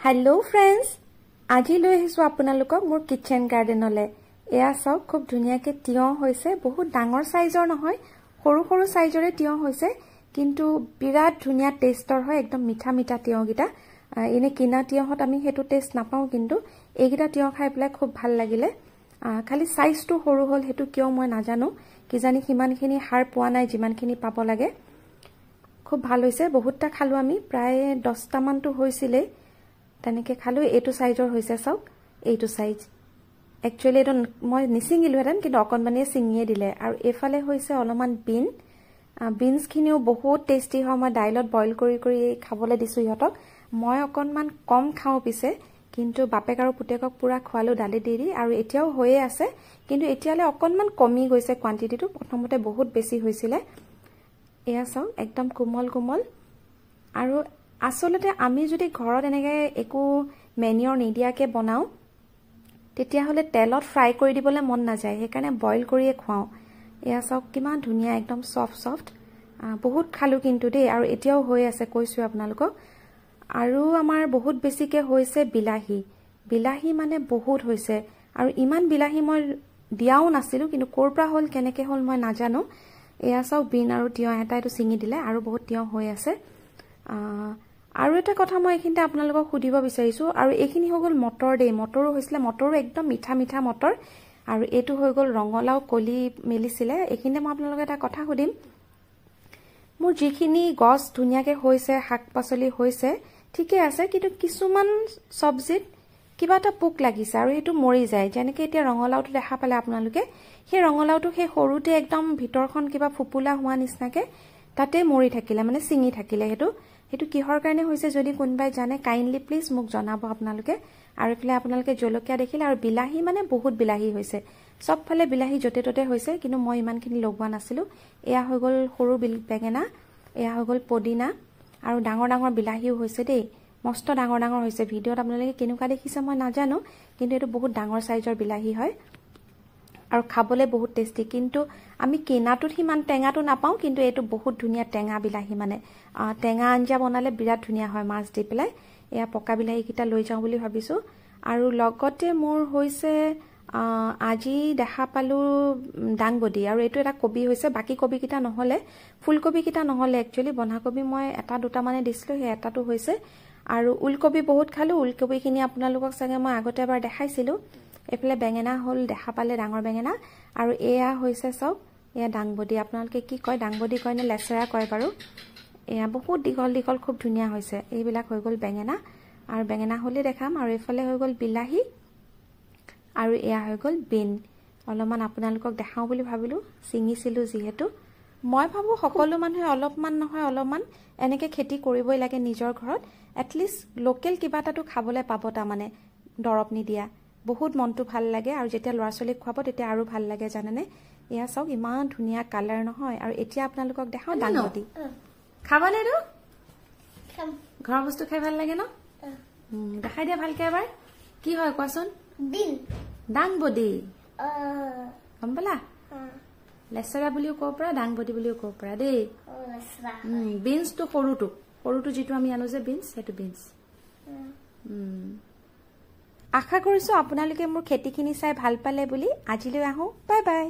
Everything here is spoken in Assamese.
हेलो फ्रेंड्स আজি লৈ আহিছো আপোনালোকক মোৰ কিচেন গাৰ্ডেনলে এয়া সব খুব ধুনিয়াকে তিয়হ হৈছে বহুত ডাঙৰ সাইজৰ নহয় সৰু সৰু সাইজৰে তিয়হ হৈছে কিন্তু বিৰাট ধুনিয়া টেষ্টৰ হয় একদম মিঠা মিঠা তিয়হ গিটা এনে কিনা তিয়হত আমি হেতু টেষ্ট নাপাও কিন্তু এইগিটা তিয়হ খাই পেলাই খুব ভাল লাগিলে খালি সাইজটো সৰু হল হেতু কিয় মই নাজানো কি জানি কিমানখিনি হাৰ পোৱা নাই যিমানখিনি পাব লাগে খুব ভাল হৈছে বহুতটা খালো আমি প্ৰায় 10টা মানটো হৈছিলে तनिके खालो एटु साइजर होइसे सब एटु साइज एक्चुअली एटु মই নিসিঙিলো হেতেন কিন্তু অকনমানে সিঙিয়ে দিলে আৰু এফালে হৈছে অলমান বিনস খিনিও বহুত টেস্টি হয় মই ডাইলত বইল কৰি কৰি খাবলে দিছো ইহতক মই অকনমান কম খাও পিছে কিন্তু বাপেক আৰু পুতেকক পুৰা খোৱালো ডালি দিৰি আৰু এতিয়াও হৈয়ে আছে কিন্তু এতিয়ালে অকনমান কমি গৈছে কোৱান্টিটিটো প্ৰথমতে বহুত বেছি হৈছিলে এয়া সব একদম কোমল কোমল আৰু আসলতে আমি যদি ঘৰত এনেকে একো মেনিয়ৰ নিদিয়াকে বনাও তেতিয়া হলে তেলত ফ্ৰাই কৰি দিবলে মন না যায় হেকানে বইল কৰিয়ে খুৱাও এয়া সব কিমান ধুনিয়া একদম সফট বহুত খালু কিন্তু দেই আৰু এতিয়াও হৈ আছে কৈছো আপোনালোকক আৰু আমাৰ বহুত বেছিকে হৈছে বিলাহী মানে বহুত হৈছে আৰু ইমান বিলাহী মই দিয়াও নাছিলো কিন্তু কৰপৰা হল কেনেকে হল মই নাজানো এয়া সব বিন আৰু তিয়হ এটাইটো সিঙি দিলে আৰু বহুত তিয়হ হৈ আছে আৰু এটা কথা মই এখিনতে আপোনালোকক খুদিব বিচাৰিছো আৰু এখিনি হৈ গল মটৰ দে মটৰো হৈছিলে মটৰো একদম মিঠা মিঠা মটৰ আৰু এটো হৈ গল ৰঙলাও কলি মেলিছিলে এখিনতে মই আপোনালোকক এটা কথা খুদিম মোৰ যিখিনি গছ ধুনিয়াকে হৈছে শাক পাচলি হৈছে ঠিকে আছে কিন্তু কিছুমান সবজিত কিবা এটা পোক লাগিছে আৰু এটো মৰি যায় যেনেকৈ এতিয়া ৰঙলাওটো দেখা পালে আপোনালোকে সেই ৰঙলাওটো সেই সৰুতে একদম ভিতৰখন কিবা ফুপুলা হোৱা নিচিনাকে তাতে মৰি থাকিলে মানে সিঙি থাকিলে হেতু কিহৰ কাৰণে হৈছে যদি কোনবাই জানে কাইন্ডলি প্লিজ মোক জনাব আপোনালোকে আৰু ইফালে আপোনালোকে জলকীয়া দেখিলে আৰু বিলাহী মানে বহুত বিলাহী হৈছে সবফালে বিলাহী জতে ততে হৈছে কিন্তু মই ইমানখিনি লগোৱা নাছিলো এয়া হৈ গল সৰু বেঙেনা এয়া হৈ গল পদিনা আৰু ডাঙৰ ডাঙৰ বিলাহীও হৈছে দেই মস্ত ডাঙৰ ডাঙৰ হৈছে ভিডিওত আপোনালোকে কেনেকুৱা দেখিছে মই নাজানো কিন্তু এটো বহুত ডাঙৰ সাইজৰ বিলাহী হয় আৰু খাবলে বহুত টেস্টি কিন্তু আমি কেনাটো হিমান টেঙাটো নাপাও কিন্তু এটো বহুত ধুনিয়া টেঙা বিলাহী মানে টেঙা আঞ্জা বনালে বিৰাট ধুনিয়া হয় মাছ দি পেলাই এয়া পকা বিলাহী কিটা লৈ যাও বুলি ভাবিছো আৰু লগতে মোৰ হৈছে আজি দেখা পালো ডাংবডি আৰু এটো এটা কবি হৈছে বাকি কবি কিটা নহলে ফুলকবি কিটা নহলে একচুয়ালি বন্ধাকবি মই এটা দুটা মানে দিছিলো হে এটাটো হৈছে আৰু উলকবি বহুত খালো উলকবি খিনি আপোনালোকক সাগে মই আগতে এবাৰ দেখাইছিলো এফালে বেঙেনা হল দেখা পালে ডাঙৰ বেঙেনা আৰু এয়া হৈছে সব এয়া ডাংবডি আপোনালোকে কি কয় ডাংবডি কয় নে লেচেৰা কয় বাৰু এয়া বহুত দীঘল দীঘল খুব ধুনিয়া হৈছে এইবিলাক হৈ গল বেঙেনা আৰু বেঙেনা হলে দেখাম আৰু এফালে হৈ গল বিলাহী আৰু এয়া হৈ গল বিন অলপমান আপোনালোকক দেখাও বুলি ভাবিলো সিঙিছিলো যিহেতু মই ভাবো সকলো মানুহে অলপমান নহয় অলপমান এনেকে খেতি কৰিবই লাগে নিজৰ ঘৰত এটলিষ্ট লোকেল কিবাটাটো খাবলে পাব তা মানে দৰব নিদিয়া বহুত মনটো ভাল লাগে আৰু যেতিয়া লৰাছলিক খুৱাব তেতিয়া আৰু ভাল লাগে জানেনে এয়া সব ইমান ধুনিয়া কালাৰ নহয় আৰু এতিয়া আপোনালোকক দেখাও ডাংবডি খাবলে দো ঘৰ বস্তু খাই ভাল লাগে ন দেখাই দিয়া ভালকে এবাৰ কি হয় কোৱাচোন বিন ডাংবডি গম পালা লেচেৰা বুলিও কব পৰা ডাংবডি বুলিও কব পৰা দেই বিনস তো সৰুটো যেটো আমি আনো যে বিনস হেতু বিনস আশা কৰিছো আপোনালোকে মোৰ খেতিখিনি চাই ভাল পালে বুলি আজিলৈ আহো বাই বাই